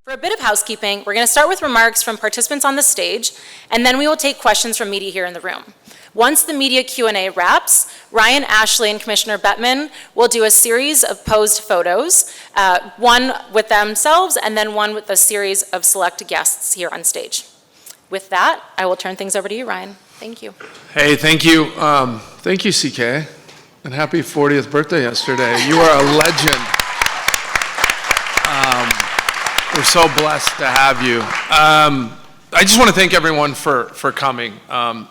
For a bit of housekeeping, we're going to start with remarks from participants on the stage, and then we will take questions from media here in the room. Once the media Q&A wraps, Ryan, Ashley, and Commissioner Bettman will do a series of posed photos, one with themselves and then one with a series of select guests here on stage. With that, I will turn things over to you, Ryan. Thank you. Hey, thank you. Thank you, CK, and happy 40th birthday yesterday. You are a legend. We're so blessed to have you. I just want to thank everyone for coming.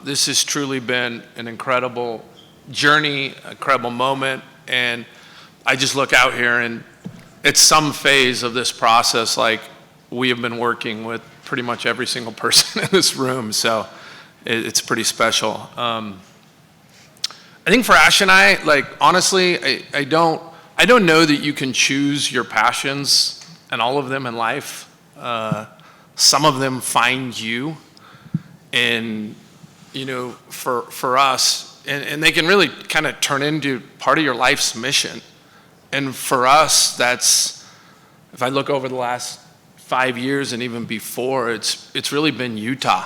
This has truly been an incredible journey, incredible moment, and I just look out here and it's some phase of this process like we have been working with pretty much every single person in this room, so it's pretty special. I think for Ash and I, like honestly, I don't know that you can choose your passions and all of them in life. Some of them find you, and you know, for us, and they can really kind of turn into part of your life's mission. And for us, that's, if I look over the last 5 years and even before, it's really been Utah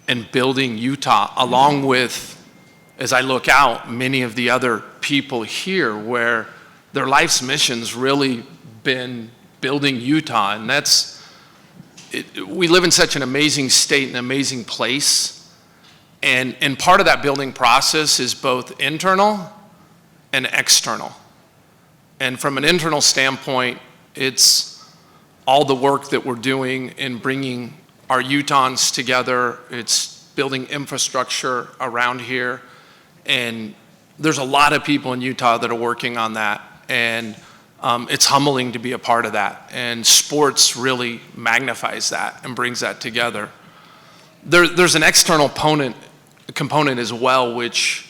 and building Utah, along with, as I look out, many of the other people here where their life's mission's really been building Utah, and we live in such an amazing state, an amazing place, and part of that building process is both internal and external. And from an internal standpoint, it's all the work that we're doing in bringing our Utahns together. It's building infrastructure around here, and there's a lot of people in Utah that are working on that, and it's humbling to be a part of that, and sports really magnifies that and brings that together. There's an external component as well, which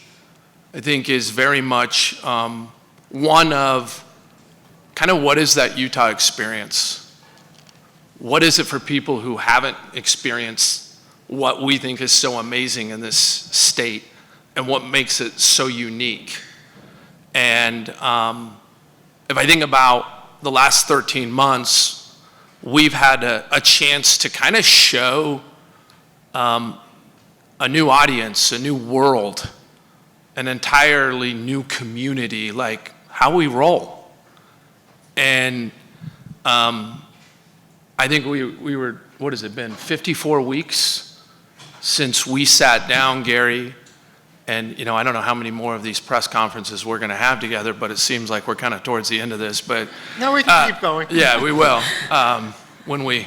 I think is very much one of kind of what is that Utah experience? What is it for people who haven't experienced what we think is so amazing in this state, and what makes it so unique? And if I think about the last 13 months, we've had a chance to kind of show a new audience, a new world, an entirely new community, like how we roll. And I think we were, what has it been, 54 weeks since we sat down, Gary, and you know, I don't know how many more of these press conferences we're going to have together, but it seems like we're kind of towards the end of this. But no, we can keep going. Yeah, we will. When we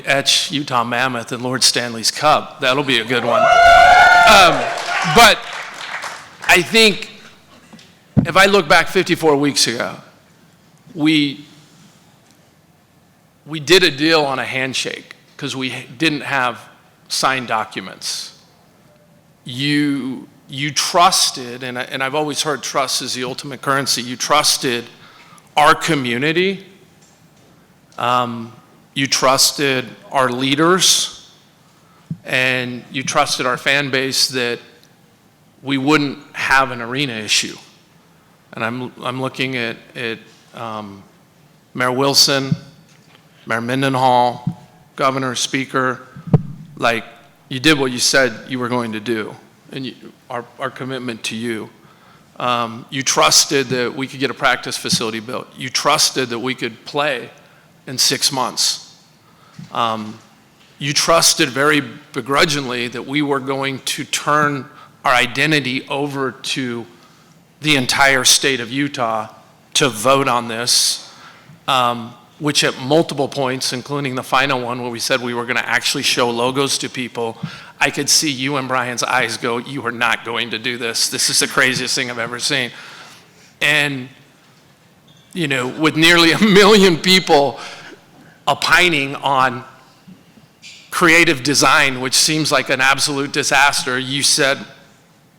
etch Utah Mammoth and Lord Stanley's Cup, that'll be a good one. But I think if I look back 54 weeks ago, we did a deal on a handshake because we didn't have signed documents. You trusted, and I've always heard trust is the ultimate currency. You trusted our community. You trusted our leaders, and you trusted our fan base that we wouldn't have an arena issue. And I'm looking at Mayor Wilson, Mayor Mendenhall, Governor, Speaker, like, you did what you said you were going to do, and our commitment to you. You trusted that we could get a practice facility built. You trusted that we could play in 6 months. You trusted very begrudgingly that we were going to turn our identity over to the entire state of Utah to vote on this, which at multiple points, including the final one where we said we were going to actually show logos to people, I could see you and Brian's eyes go, you are not going to do this. This is the craziest thing I've ever seen. And, you know, with nearly 1 million people opining on creative design, which seems like an absolute disaster, you said,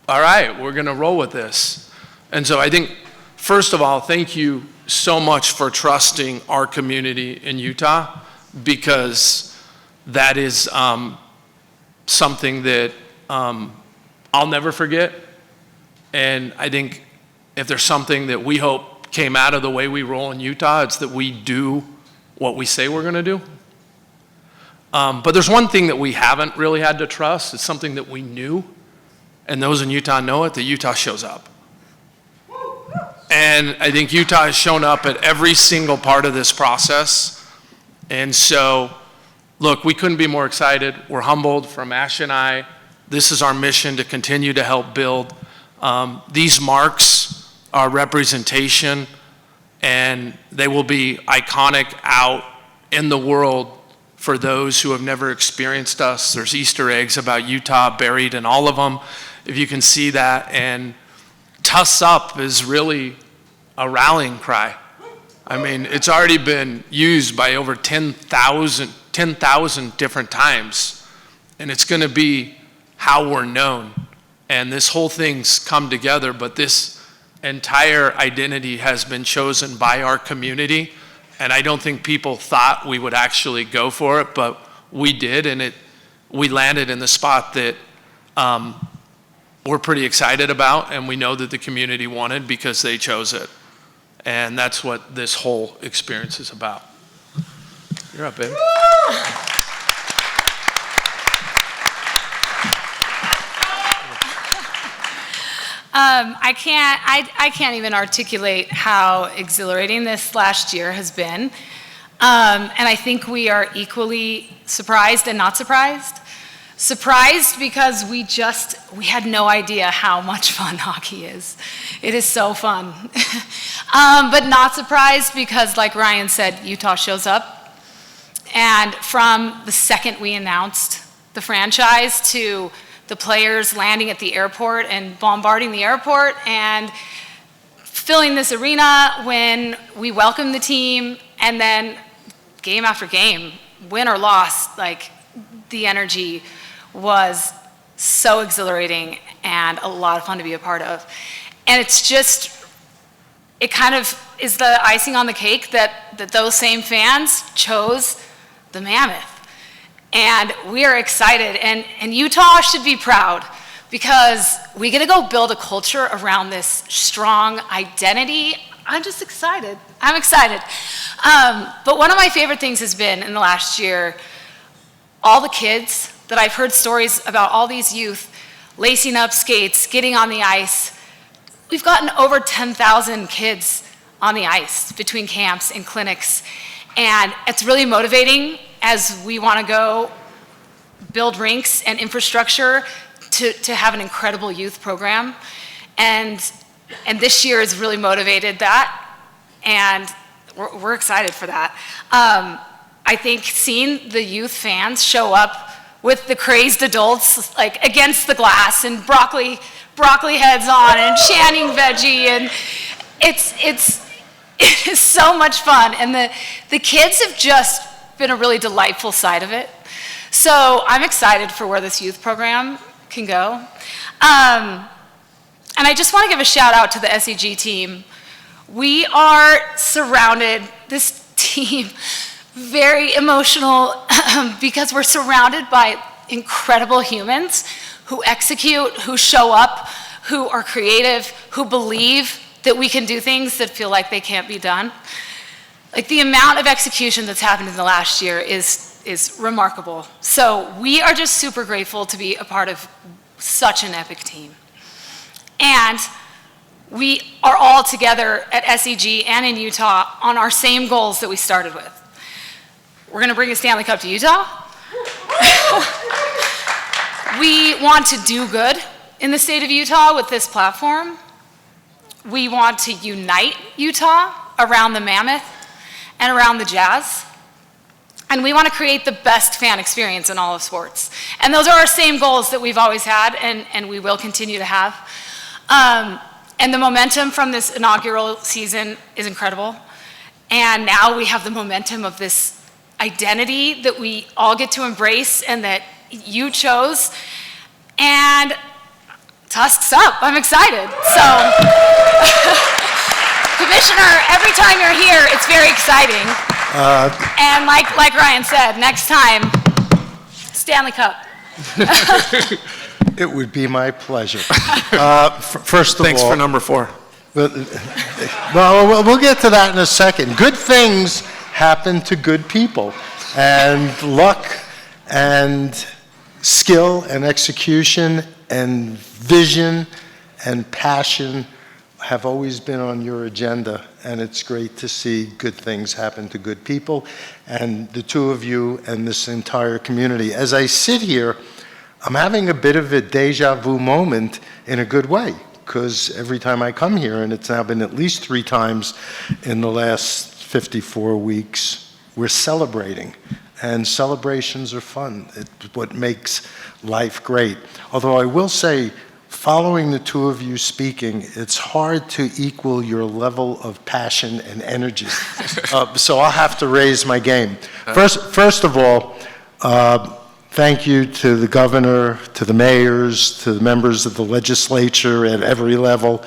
all right, we're going to roll with this. And so I think, first of all, thank you so much for trusting our community in Utah, because that is something that I'll never forget. And I think if there's something that we hope came out of the way we roll in Utah, it's that we do what we say we're going to do. But there's one thing that we haven't really had to trust. It's something that we knew, and those in Utah know it, that Utah shows up. And I think Utah has shown up at every single part of this process. And so, look, we couldn't be more excited. We're humbled from Ash and I. This is our mission to continue to help build. These marks are representation, and they will be iconic out in the world for those who have never experienced us. There's Easter eggs about Utah buried in all of them, if you can see that. And Tuss Up is really a rallying cry. I mean, it's already been used by over 10,000 different times, and it's going to be how we're known. And this whole thing's come together, but this entire identity has been chosen by our community. And I don't think people thought we would actually go for it, but we did, and we landed in the spot that we're pretty excited about, and we know that the community wanted because they chose it. And that's what this whole experience is about. You're up, baby. I can't even articulate how exhilarating this last year has been. And I think we are equally surprised and not surprised. Surprised because we had no idea how much fun hockey is. It is so fun. But not surprised because, like Ryan said, Utah shows up. And from the second we announced the franchise to the players landing at the airport and bombarding the airport and filling this arena when we welcomed the team, and then game after game, win or loss, like the energy was so exhilarating and a lot of fun to be a part of. And it's just, it kind of is the icing on the cake that those same fans chose the Mammoth. And we are excited, and Utah should be proud because we get to go build a culture around this strong identity. I'm just excited. I'm excited. But one of my favorite things has been in the last year, all the kids that I've heard stories about, all these youth lacing up skates, getting on the ice. We've gotten over 10,000 kids on the ice between camps and clinics. And it's really motivating as we want to go build rinks and infrastructure to have an incredible youth program. And this year has really motivated that, and we're excited for that. I think seeing the youth fans show up with the crazed adults like against the glass and broccoli heads on and chanting veggie, and it is so much fun. And the kids have just been a really delightful side of it. So I'm excited for where this youth program can go. And I just want to give a shout out to the SEG team. We are surrounded, this team, very emotional because we're surrounded by incredible humans who execute, who show up, who are creative, who believe that we can do things that feel like they can't be done. Like the amount of execution that's happened in the last year is remarkable. So we are just super grateful to be a part of such an epic team. And we are all together at SEG and in Utah on our same goals that we started with. We're gonna bring a Stanley Cup to Utah. We want to do good in the state of Utah with this platform. We want to unite Utah around the Mammoth and around the Jazz. And we want to create the best fan experience in all of sports. And those are our same goals that we've always had and we will continue to have. And the momentum from this inaugural season is incredible. And now we have the momentum of this identity that we all get to embrace and that you chose. And Tusk's up, I'm excited. So, Commissioner, every time you're here, it's very exciting. And like Ryan said, next time, Stanley Cup. It would be my pleasure. First of all, Thanks for number 4. well, we'll get to that in a second. Good things happen to good people. And luck and skill and execution and vision and passion have always been on your agenda, and it's great to see good things happen to good people, and the two of you and this entire community. As I sit here, I'm having a bit of a deja vu moment in a good way, because every time I come here, and it's now been at least 3 times in the last 54 weeks, we're celebrating. And celebrations are fun. It's what makes life great. Although I will say, following the two of you speaking, it's hard to equal your level of passion and energy. So I'll have to raise my game. First of all, thank you to the governor, to the mayors, to the members of the legislature at every level.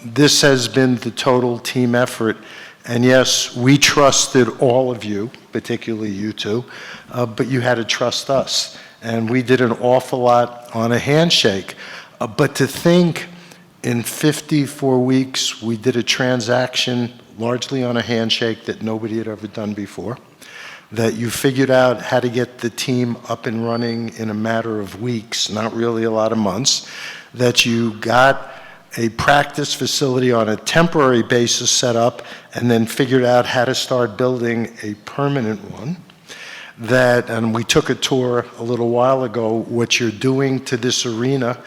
This has been the total team effort. And yes, we trusted all of you, particularly you two, but you had to trust us. And we did an awful lot on a handshake. But to think in 54 weeks, we did a transaction largely on a handshake that nobody had ever done before, that you figured out how to get the team up and running in a matter of weeks, not really a lot of months, that you got a practice facility on a temporary basis set up and then figured out how to start building a permanent one. And we took a tour a little while ago, what you're doing to this arena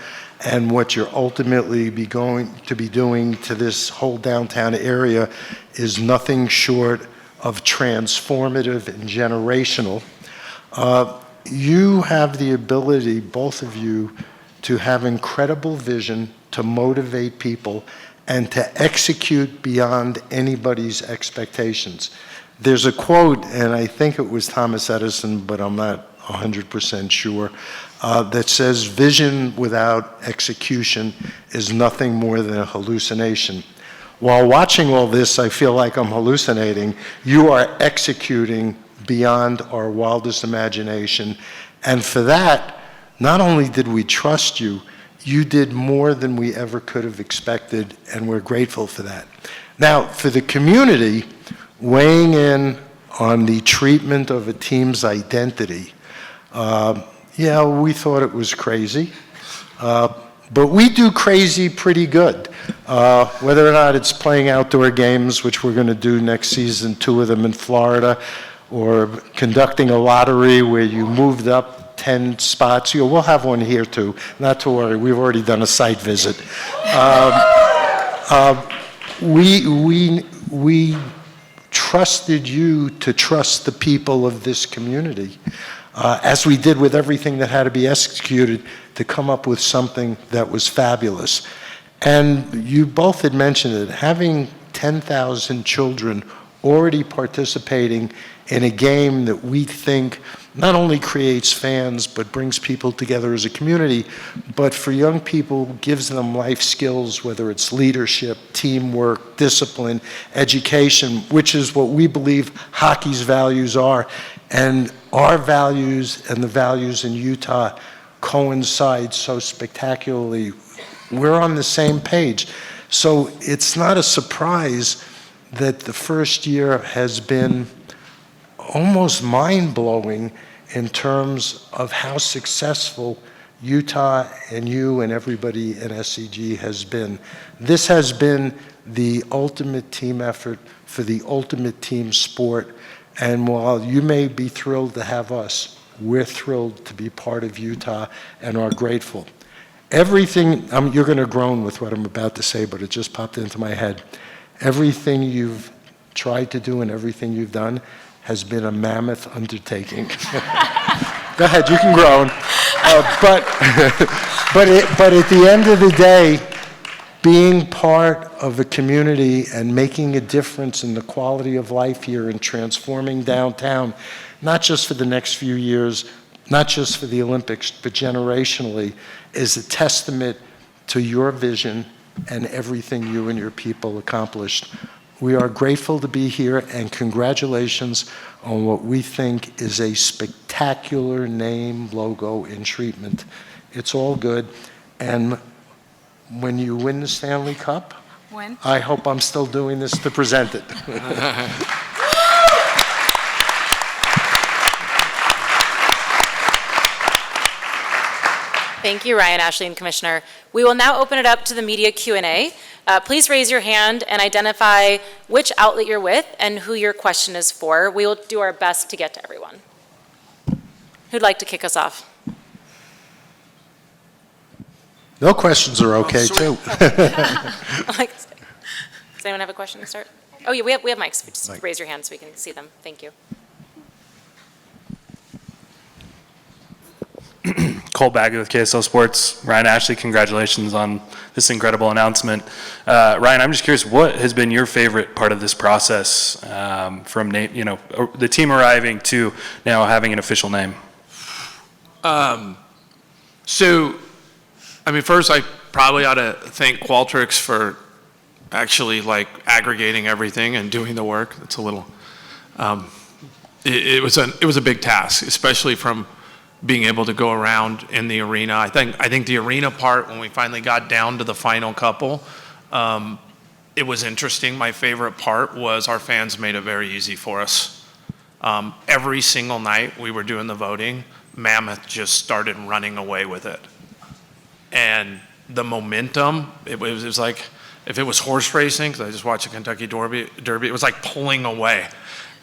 and what you're ultimately going to be doing to this whole downtown area is nothing short of transformative and generational. You have the ability, both of you, to have incredible vision, to motivate people, and to execute beyond anybody's expectations. There's a quote, and I think it was Thomas Edison, but I'm not 100% sure, that says, vision without execution is nothing more than a hallucination. While watching all this, I feel like I'm hallucinating. You are executing beyond our wildest imagination. And for that, not only did we trust you, you did more than we ever could have expected, and we're grateful for that. Now, for the community, weighing in on the treatment of a team's identity, yeah, we thought it was crazy, but we do crazy pretty good. Whether or not it's playing outdoor games, which we're going to do next season, 2 of them in Florida, or conducting a lottery where you moved up 10 spots. We'll have one here too, not to worry, we've already done a site visit. We trusted you to trust the people of this community, as we did with everything that had to be executed, to come up with something that was fabulous. And you both had mentioned it, having 10,000 children already participating in a game that we think not only creates fans, but brings people together as a community, but for young people, gives them life skills, whether it's leadership, teamwork, discipline, education, which is what we believe hockey's values are. And our values and the values in Utah coincide so spectacularly. We're on the same page. So it's not a surprise that the first year has been almost mind-blowing in terms of how successful Utah and you and everybody in SCG has been. This has been the ultimate team effort for the ultimate team sport. And while you may be thrilled to have us, we're thrilled to be part of Utah and are grateful. Everything, you're going to groan with what I'm about to say, but it just popped into my head. Everything you've tried to do and everything you've done has been a mammoth undertaking. Go ahead, you can groan. But at the end of the day, being part of a community and making a difference in the quality of life here and transforming downtown, not just for the next few years, not just for the Olympics, but generationally, is a testament to your vision and everything you and your people accomplished. We are grateful to be here, and congratulations on what we think is a spectacular name, logo, and treatment. It's all good. And when you win the Stanley Cup, When? I hope I'm still doing this to present it. Thank you, Ryan, Ashley, and Commissioner. We will now open it up to the media Q&A. Please raise your hand and identify which outlet you're with and who your question is for. We will do our best to get to everyone. Who'd like to kick us off? No questions are okay, too. Does anyone have a question to start? Oh, yeah, we have mics. Just raise your hand so we can see them. Thank you. Cole Baggy with KSL Sports. Ryan, Ashley, congratulations on this incredible announcement. Ryan, I'm just curious, what has been your favorite part of this process, from the team arriving to now having an official name? First I probably ought to thank Qualtrics for actually aggregating everything and doing the work. It's a little, it was a big task, especially from being able to go around in the arena. I think the arena part, when we finally got down to the final couple, it was interesting. My favorite part was our fans made it very easy for us. Every single night we were doing the voting, Mammoth just started running away with it. And the momentum, it was like, if it was horse racing, because I just watched the Kentucky Derby, it was like pulling away.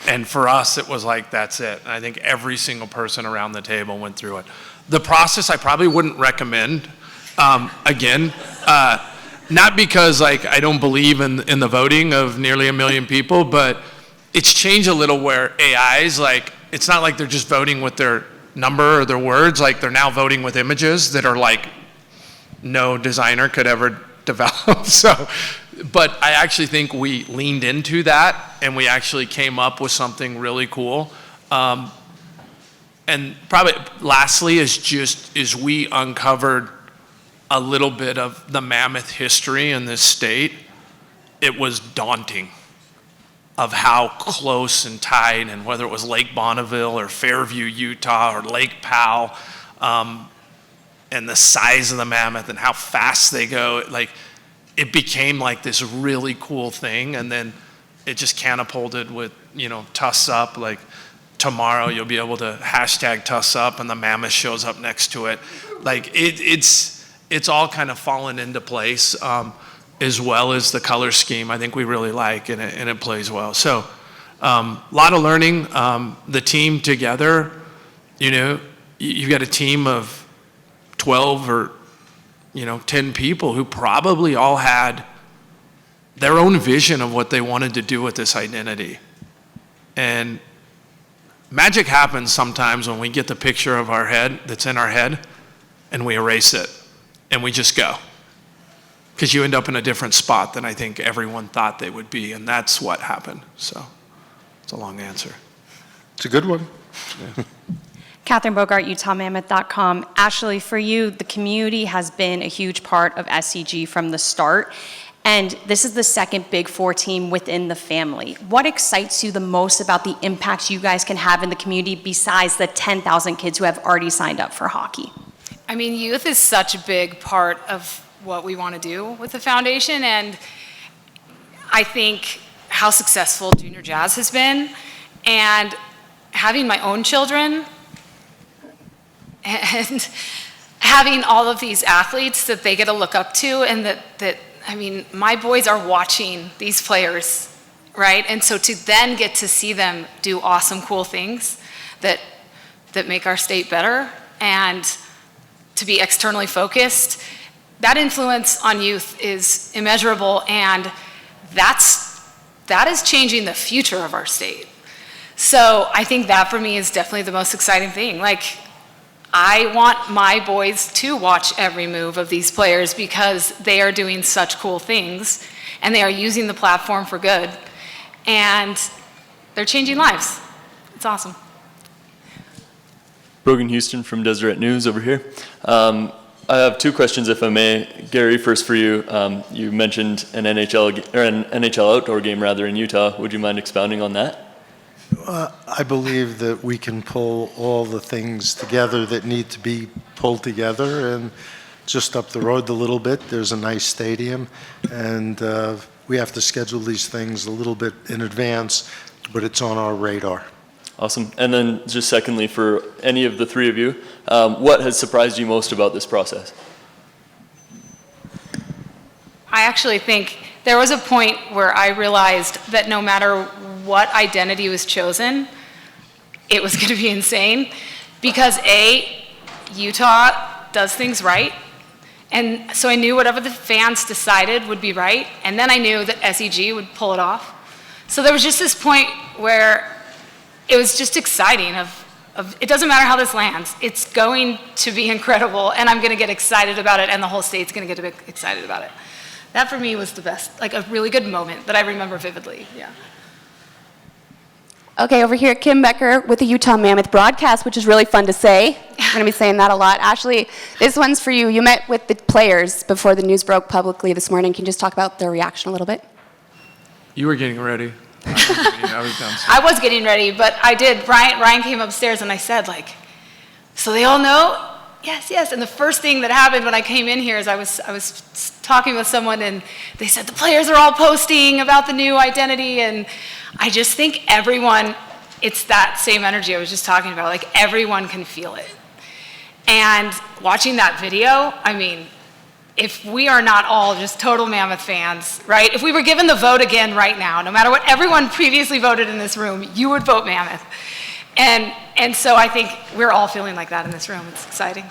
And for us, it was like, that's it. And I think every single person around the table went through it. The process I probably wouldn't recommend, again, not because I don't believe in the voting of nearly 1 million people, but it's changed a little where AIs, it's not like they're just voting with their number or their words, they're now voting with images that are no designer could ever develop. But I actually think we leaned into that and we actually came up with something really cool. And probably lastly is we uncovered a little bit of the Mammoth history in this state. It was daunting of how close and tight, and whether it was Lake Bonneville or Fairview, Utah, or Lake Powell, and the size of the Mammoth and how fast they go. It became this really cool thing, and then it just catapulted with, Tuss Up. Tomorrow you'll be able to hashtag Tuss Up and the Mammoth shows up next to it. It's all kind of fallen into place, as well as the color scheme I think we really like, and it plays well. So a lot of learning. The team together, you've got a team of 12 or 10 people who probably all had their own vision of what they wanted to do with this identity. And magic happens sometimes when we get the picture of our head that's in our head and we erase it and we just go. Because you end up in a different spot than I think everyone thought they would be, and that's what happened. So it's a long answer. It's a good one. Yeah. Catherine Bogart, UtahMammoth.com. Ashley, for you, the community has been a huge part of SCG from the start, and this is the second Big Four team within the family. What excites you the most about the impact you guys can have in the community besides the 10,000 kids who have already signed up for hockey? Youth is such a big part of what we want to do with the foundation, and I think how successful Junior Jazz has been, and having my own children, and having all of these athletes that they get to look up to, and that my boys are watching these players, right? And so to then get to see them do awesome, cool things that make our state better, and to be externally focused, that influence on youth is immeasurable, and that is changing the future of our state. So I think that for me is definitely the most exciting thing. I want my boys to watch every move of these players because they are doing such cool things and they are using the platform for good and they're changing lives. It's awesome. Brogan Houston from Deseret News over here. I have two questions, if I may. Gary, first for you. You mentioned an NHL outdoor game rather in Utah. Would you mind expounding on that? I believe that we can pull all the things together that need to be pulled together, and just up the road a little bit, there's a nice stadium, and we have to schedule these things a little bit in advance, but it's on our radar. Awesome. And then just secondly, for any of the three of you, what has surprised you most about this process? I actually think there was a point where I realized that no matter what identity was chosen, it was going to be insane because Utah does things right. And so I knew whatever the fans decided would be right. And then I knew that SEG would pull it off. So there was just this point where it was just exciting of it doesn't matter how this lands. It's going to be incredible. And I'm going to get excited about it. And the whole state's going to get excited about it. That for me was the best, like a really good moment that I remember vividly. Yeah. Okay, over here, Kim Becker with the Utah Mammoth broadcast, which is really fun to say. I'm going to be saying that a lot. Ashley, this one's for you. You met with the players before the news broke publicly this morning. Can you just talk about their reaction a little bit? You were getting ready. I was downstairs. I was getting ready, but I did. Ryan came upstairs and I said, like, so they all know? Yes, yes. And the first thing that happened when I came in here is I was talking with someone and they said the players are all posting about the new identity, and I just think everyone, it's that same energy I was just talking about, like everyone can feel it. And watching that video, I mean, if we are not all just total Mammoth fans, right? If we were given the vote again right now, no matter what everyone previously voted in this room, you would vote Mammoth. And so I think we're all feeling like that in this room. It's exciting.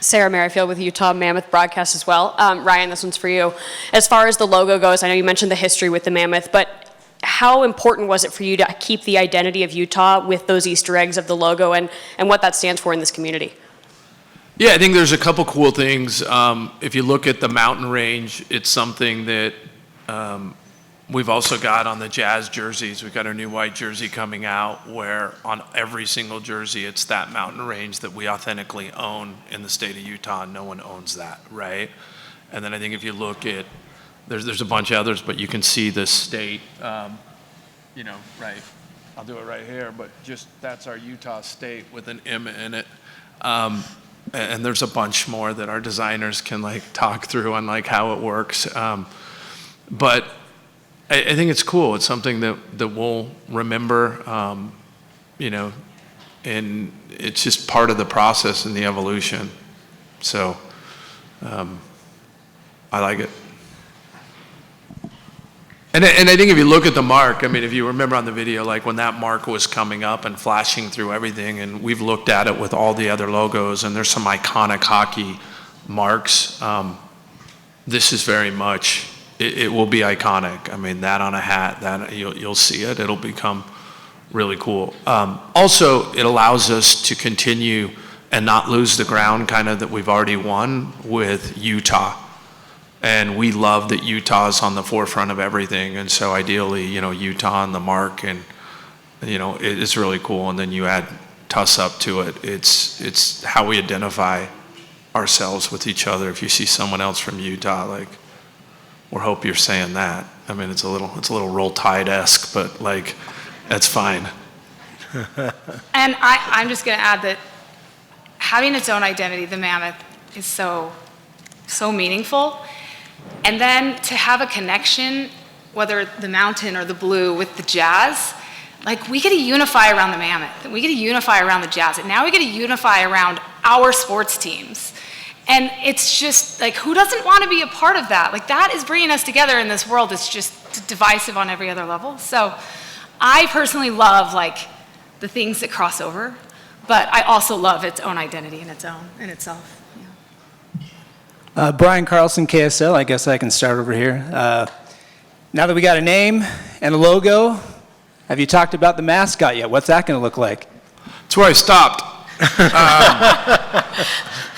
Sarah Merrifield with Utah Mammoth broadcast as well. Ryan, this one's for you. As far as the logo goes, I know you mentioned the history with the Mammoth, but how important was it for you to keep the identity of Utah with those Easter eggs of the logo and what that stands for in this community? Yeah, I think there's a couple cool things. If you look at the mountain range, it's something that we've also got on the Jazz jerseys. We've got our new white jersey coming out where on every single jersey, it's that mountain range that we authentically own in the state of Utah. No one owns that, right? And then I think if you look at, there's a bunch of others, but you can see the state, right? I'll do it right here, but just that's our Utah state with an M in it. And there's a bunch more that our designers can like talk through on like how it works. But I think it's cool. It's something that we'll remember, and it's just part of the process and the evolution. So I like it. And I think if you look at the mark, I mean, if you remember on the video, like when that mark was coming up and flashing through everything, and we've looked at it with all the other logos, and there's some iconic hockey marks. This is very much, it will be iconic. I mean, that on a hat, that you'll see it. It'll become really cool. Also, it allows us to continue and not lose the ground kind of that we've already won with Utah. And we love that Utah is on the forefront of everything. And so ideally, Utah and the mark, and, it's really cool. And then you add Tuss up to it. It's how we identify ourselves with each other. If you see someone else from Utah, like, we hope you're saying that. I mean, it's a little Roll Tide-esque, but like, that's fine. And I'm just going to add that having its own identity, the Mammoth, is so meaningful. And then to have a connection, whether the mountain or the blue with the Jazz, like we get to unify around the Mammoth, we get to unify around the Jazz, and now we get to unify around our sports teams. And it's just like, who doesn't want to be a part of that? Like that is bringing us together in this world that's just divisive on every other level. So I personally love like the things that cross over, but I also love its own identity in itself. Brian Carlson, KSL. I guess I can start over here. Now that we got a name and a logo, have you talked about the mascot yet? What's that going to look like? That's where I stopped.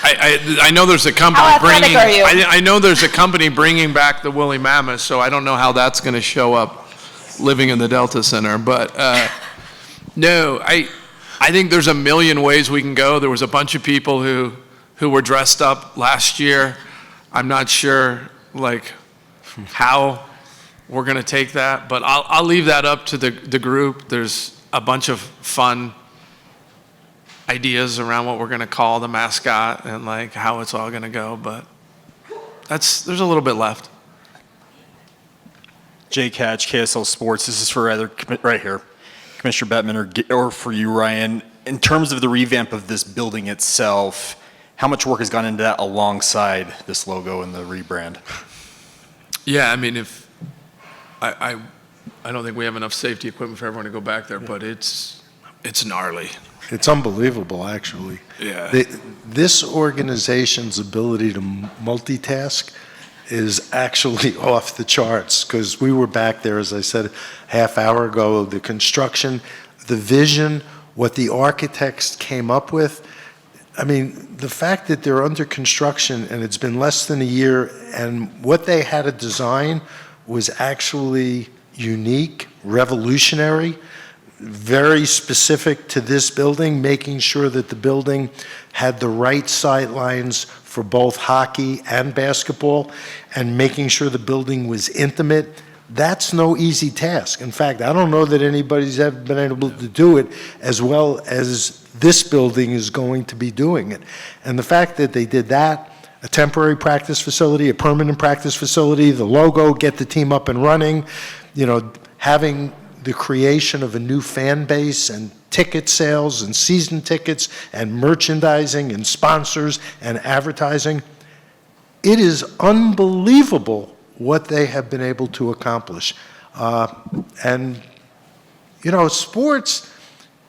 I know there's a company bringing. I know there's a company bringing back the woolly mammoth, so I don't know how that's going to show up living in the Delta Center. But no, I think there's a million ways we can go. There was a bunch of people who were dressed up last year. I'm not sure like how we're going to take that, but I'll leave that up to the group. There's a bunch of fun ideas around what we're going to call the mascot and like how it's all going to go, but there's a little bit left. Jake Hatch, KSL Sports. This is for right here. Commissioner Bettman or for you, Ryan, in terms of the revamp of this building itself, how much work has gone into that alongside this logo and the rebrand? Yeah, I mean, I don't think we have enough safety equipment for everyone to go back there, but it's gnarly. It's unbelievable, actually. Yeah. This organization's ability to multitask is actually off the charts, because we were back there, as I said, half hour ago, the construction, the vision, what the architects came up with. I mean, the fact that they're under construction and it's been less than a year, and what they had to design was actually unique, revolutionary, very specific to this building, making sure that the building had the right sight lines for both hockey and basketball, and making sure the building was intimate. That's no easy task. In fact, I don't know that anybody's ever been able to do it as well as this building is going to be doing it. And the fact that they did that, a temporary practice facility, a permanent practice facility, the logo, get the team up and running, having the creation of a new fan base and ticket sales and season tickets and merchandising and sponsors and advertising. It is unbelievable what they have been able to accomplish. Sports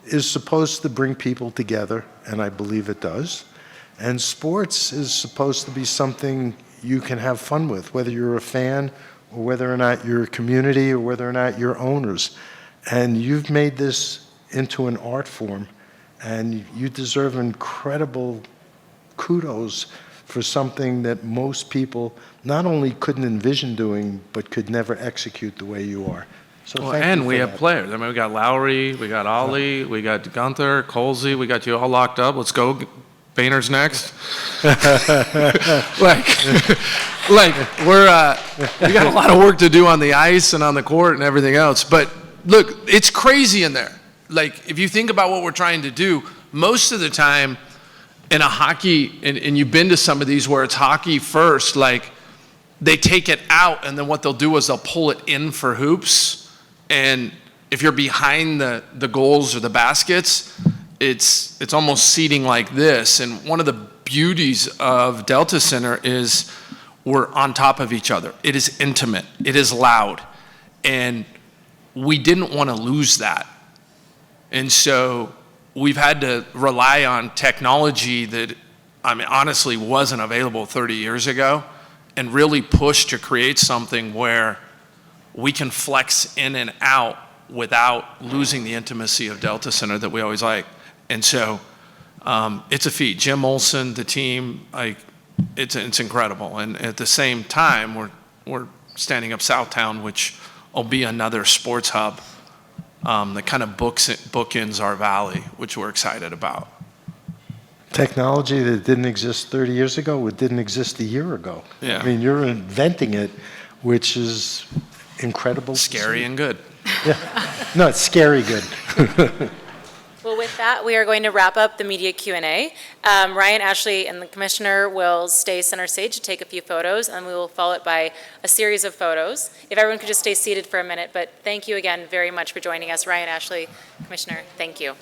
is supposed to bring people together, and I believe it does. And sports is supposed to be something you can have fun with, whether you're a fan or whether or not you're a community or whether or not you're owners. And you've made this into an art form, and you deserve incredible kudos for something that most people not only couldn't envision doing, but could never execute the way you are. So Well, thank you and for we have that. players. I mean, we got Lowry, we got Ollie, we got Gunther, Colsey, we got you all locked up. Let's go. Boehner's next. We got a lot of work to do on the ice and on the court and everything else. But look, it's crazy in there. Like, if you think about what we're trying to do, most of the time in a hockey, and you've been to some of these where it's hockey first, like, they take it out, and then what they'll do is they'll pull it in for hoops. And if you're behind the goals or the baskets, it's almost seating like this. And one of the beauties of Delta Center is we're on top of each other. It is intimate. It is loud. And we didn't want to lose that. And so we've had to rely on technology that, I mean, honestly wasn't available 30 years ago, and really push to create something where we can flex in and out without losing the intimacy of Delta Center that we always like. And so it's a feat. Jim Olson, the team, it's incredible. And at the same time, we're standing up Southtown, which will be another sports hub that kind of bookends our valley, which we're excited about. Technology that didn't exist 30 years ago, it didn't exist a year ago. Yeah. I mean, you're inventing it, which is incredible. Scary and good. Yeah. No, it's scary good. Well, with that, we are going to wrap up the media Q&A. Ryan, Ashley, and the commissioner will stay center stage to take a few photos, and we will follow it by a series of photos. If everyone could just stay seated for a minute, but thank you again very much for joining us. Ryan, Ashley, Commissioner, thank you.